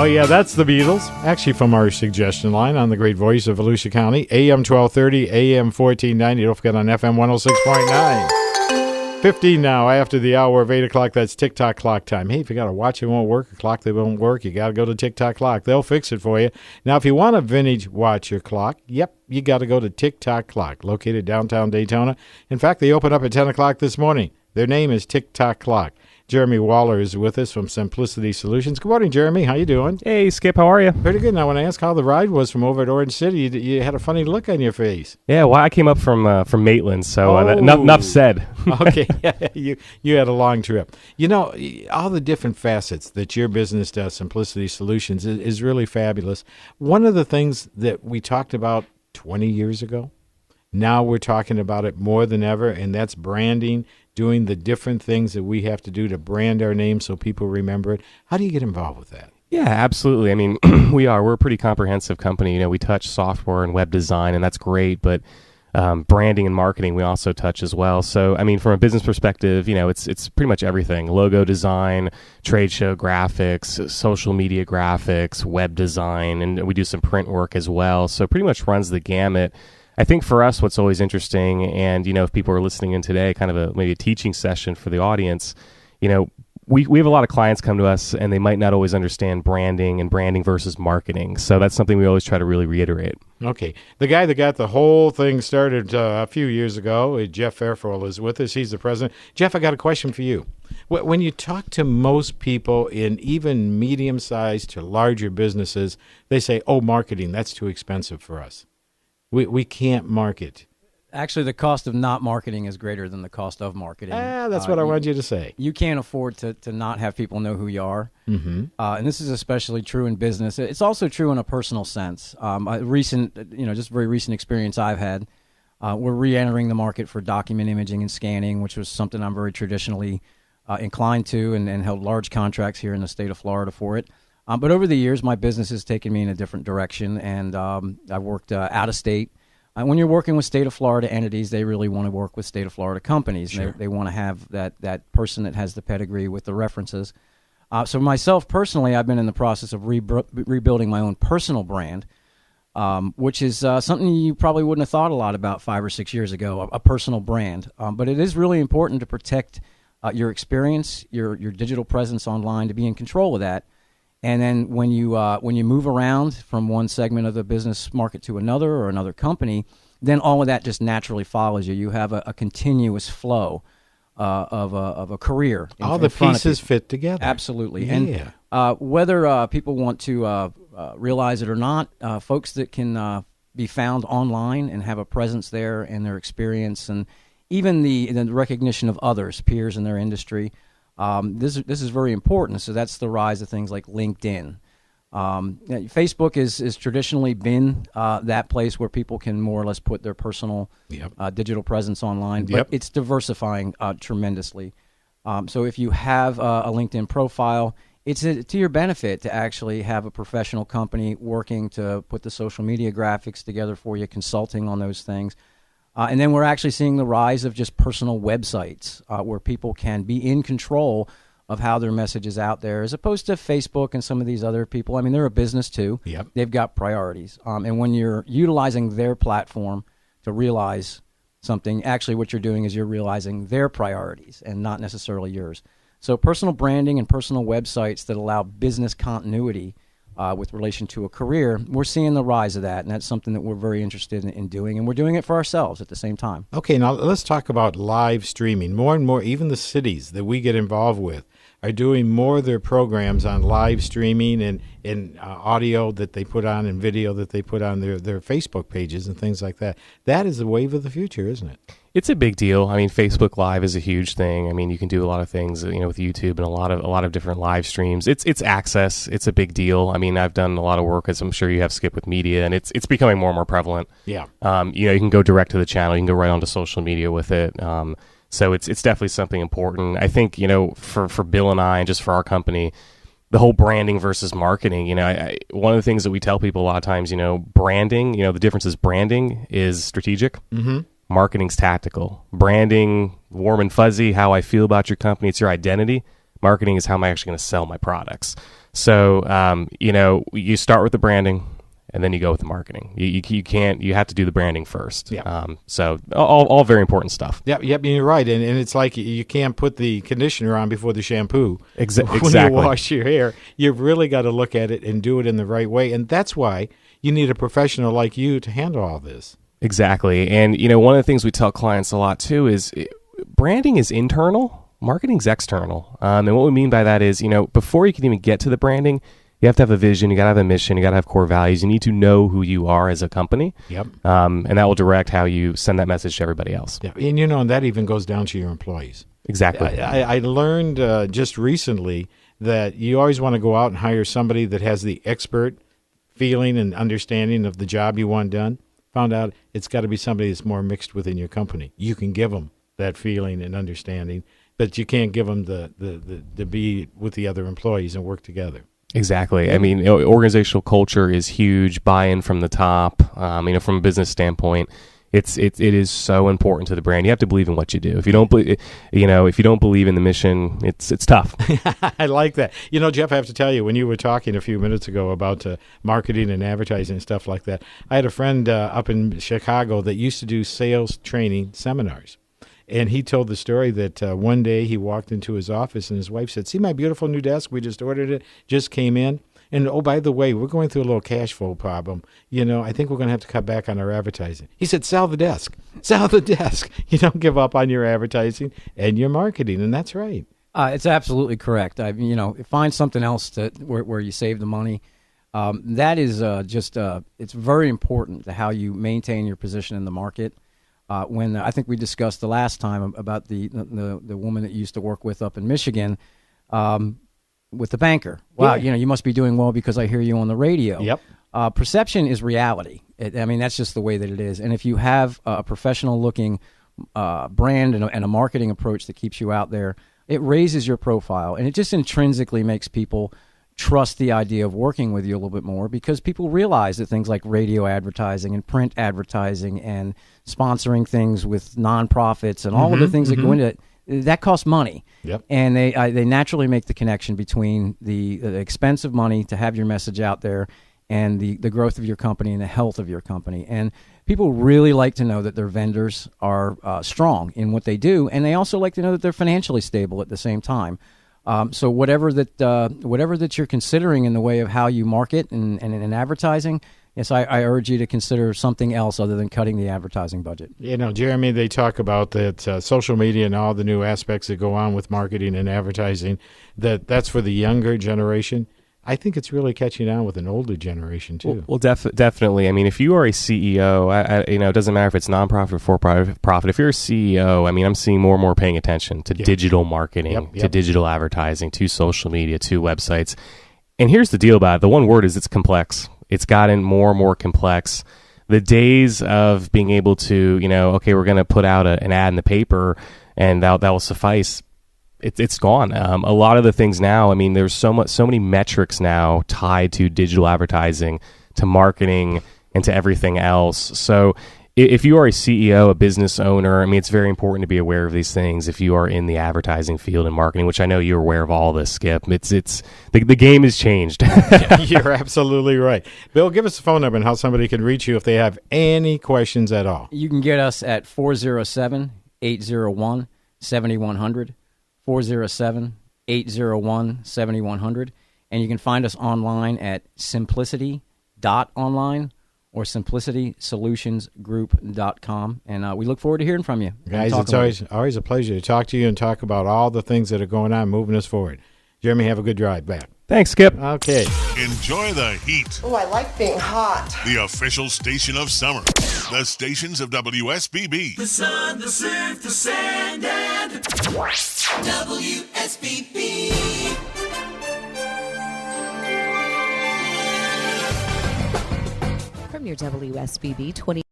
yeah, that's the Beatles. Actually, from our suggestion line on the great voice of Volusia County, AM 1230, AM 1490. Don't forget on FM 106.9. 15 now after the hour of 8 o'clock. That's TikTok clock time. Hey, if you got a watch that won't work, a clock that won't work, you got to go to TikTok clock. They'll fix it for you. Now, if you want a vintage watch or clock, yep, you got to go to TikTok clock, located downtown Daytona. In fact, they opened up at 10 o'clock this morning. Their name is TikTok clock. Jeremy Waller is with us from Simplicity Solutions. Good morning, Jeremy. How you doing? Hey, Skip. How are you? Pretty good. Now, when I asked how the ride was from over at Orange City, you had a funny look on your face. Yeah, well, I came up from Maitland, so enough said. Okay, you had a long trip. You know, all the different facets that your business does, Simplicity Solutions, is really fabulous. One of the things that we talked about 20 years ago, now we're talking about it more than ever, and that's branding, doing the different things that we have to do to brand our name so people remember it. How do you get involved with that? Yeah, absolutely. I mean, we're a pretty comprehensive company. You know, we touch software and web design, and that's great, but branding and marketing we also touch as well. So, I mean, from a business perspective, you know, it's pretty much everything. Logo design, trade show graphics, social media graphics, web design, and we do some print work as well. So pretty much runs the gamut. I think for us, what's always interesting, and, you know, if people are listening in today, kind of maybe a teaching session for the audience, you know, we have a lot of clients come to us and they might not always understand branding and branding versus marketing. So that's something we always try to really reiterate. Okay. The guy that got the whole thing started a few years ago, Jeff Fairfield, is with us. He's the president. Jeff, I got a question for you. When you talk to most people in even medium-sized to larger businesses, they say, oh, marketing, that's too expensive for us. We can't market. Actually, the cost of not marketing is greater than the cost of marketing. That's what I wanted you to say. You can't afford to not have people know who you are. Mm-hmm. And this is especially true in business. It's also true in a personal sense. Very recent experience I've had. We're re-entering the market for document imaging and scanning, which was something I'm very traditionally inclined to and held large contracts here in the state of Florida for it. But over the years, my business has taken me in a different direction, and I've worked out of state. When you're working with state of Florida entities, they really want to work with state of Florida companies. Sure. They want to have that person that has the pedigree with the references. So myself, personally, I've been in the process of rebuilding my own personal brand, which is something you probably wouldn't have thought a lot about 5 or 6 years ago, a personal brand. But it is really important to protect your experience, your digital presence online, to be in control of that. And then when you move around from one segment of the business market to another or another company, then all of that just naturally follows you. You have a continuous flow of a career. All the pieces fit together. Absolutely. Yeah. And whether people want to realize it or not, folks that can be found online and have a presence there and their experience and even the recognition of others, peers in their industry, this is very important. So that's the rise of things like LinkedIn. Facebook is traditionally been that place where people can more or less put their personal digital presence online, but it's diversifying tremendously. So if you have a LinkedIn profile, it's to your benefit to actually have a professional company working to put the social media graphics together for you, consulting on those things. And then we're actually seeing the rise of just personal websites where people can be in control of how their message is out there, as opposed to Facebook and some of these other people. I mean, they're a business too. Yep. They've got priorities. And when you're utilizing their platform to realize something, actually what you're doing is you're realizing their priorities and not necessarily yours. So personal branding and personal websites that allow business continuity with relation to a career, we're seeing the rise of that, and that's something that we're very interested in doing, and we're doing it for ourselves at the same time. Okay, now let's talk about live streaming. More and more, even the cities that we get involved with are doing more of their programs on live streaming and audio that they put on and video that they put on their Facebook pages and things like that. That is the wave of the future, isn't it? It's a big deal. I mean, Facebook Live is a huge thing. I mean, you can do a lot of things, with YouTube and a lot of different live streams. It's access. It's a big deal. I mean, I've done a lot of work, as I'm sure you have, Skip, with media, and it's becoming more and more prevalent. Yeah. You can go direct to the channel. You can go right onto social media with it. So it's definitely something important. I think, for Bill and I, and just for our company, the whole branding versus marketing, one of the things that we tell people a lot of times, branding, the difference is branding is strategic. Mm-hmm. Marketing's tactical. Branding, warm and fuzzy, how I feel about your company, it's your identity. Marketing is how am I actually going to sell my products. So, you start with the branding, and then you go with the marketing. You have to do the branding first. Yeah. So all very important stuff. Yep, you're right. And it's like you can't put the conditioner on before the shampoo. Exactly. When you wash your hair, you've really got to look at it and do it in the right way. And that's why you need a professional like you to handle all this. Exactly. And, one of the things we tell clients a lot, too, is branding is internal, marketing's external. And what we mean by that is, before you can even get to the branding, you have to have a vision, you got to have a mission, you got to have core values. You need to know who you are as a company. Yep. And that will direct how you send that message to everybody else. Yeah. And, that even goes down to your employees. Exactly. I learned just recently that you always want to go out and hire somebody that has the expert feeling and understanding of the job you want done. Found out it's got to be somebody that's more mixed within your company. You can give them that feeling and understanding, but you can't give them the be with the other employees and work together. Exactly. I mean, organizational culture is huge. Buy-in from the top. From a business standpoint, it is so important to the brand. You have to believe in what you do. If you don't believe in the mission, it's tough. I like that. Jeff, I have to tell you, when you were talking a few minutes ago about marketing and advertising and stuff like that, I had a friend up in Chicago that used to do sales training seminars. And he told the story that one day he walked into his office and his wife said, "See my beautiful new desk? We just ordered it, just came in. And, oh, by the way, we're going through a little cash flow problem. I think we're going to have to cut back on our advertising." He said, "Sell the desk. Sell the desk. You don't give up on your advertising and your marketing." And that's right. It's absolutely correct. Find something else where you save the money. That is it's very important to how you maintain your position in the market. When I think we discussed the last time about the woman that you used to work with up in Michigan, with the banker. Wow, Yeah. You must be doing well because I hear you on the radio. Yep. Perception is reality. That's just the way that it is. And if you have a professional-looking brand and a marketing approach that keeps you out there, it raises your profile, and it just intrinsically makes people trust the idea of working with you a little bit more, because people realize that things like radio advertising and print advertising and sponsoring things with nonprofits and all of the things that go into it, that costs money. Yep. And they naturally make the connection between the expense of money to have your message out there and the growth of your company and the health of your company. And people really like to know that their vendors are strong in what they do, and they also like to know that they're financially stable at the same time. So whatever that you're considering in the way of how you market and in advertising, yes, I urge you to consider something else other than cutting the advertising budget. Jeremy, they talk about that social media and all the new aspects that go on with marketing and advertising, that's for the younger generation. I think it's really catching on with an older generation, too. Well, definitely. I mean, if you are a CEO, it doesn't matter if it's nonprofit or for-profit. If you're a CEO, I'm seeing more and more paying attention to digital marketing, to digital advertising, to social media, to websites. And here's the deal about it. The one word is it's complex. It's gotten more and more complex. The days of being able to, okay, we're going to put out an ad in the paper and that will suffice. It's gone. A lot of the things now, there's so many metrics now tied to digital advertising, to marketing, and to everything else. So if you are a CEO, a business owner, it's very important to be aware of these things. If you are in the advertising field and marketing, which I know you're aware of all this, Skip, the game has changed. You're absolutely right. Bill, give us a phone number and how somebody can reach you if they have any questions at all. You can get us at 407-801-7100. 407-801-7100. And you can find us online at simplicity.online or simplicitysolutionsgroup.com. And we look forward to hearing from you. Guys, it's always a pleasure to talk to you and talk about all the things that are going on, moving us forward. Jeremy, have a good drive back. Thanks, Skip. Okay. Enjoy the heat. Oh, I like being hot. The official station of summer. The stations of WSBB. The sun, the surf, the sand, and WSBB. From your WSBB 20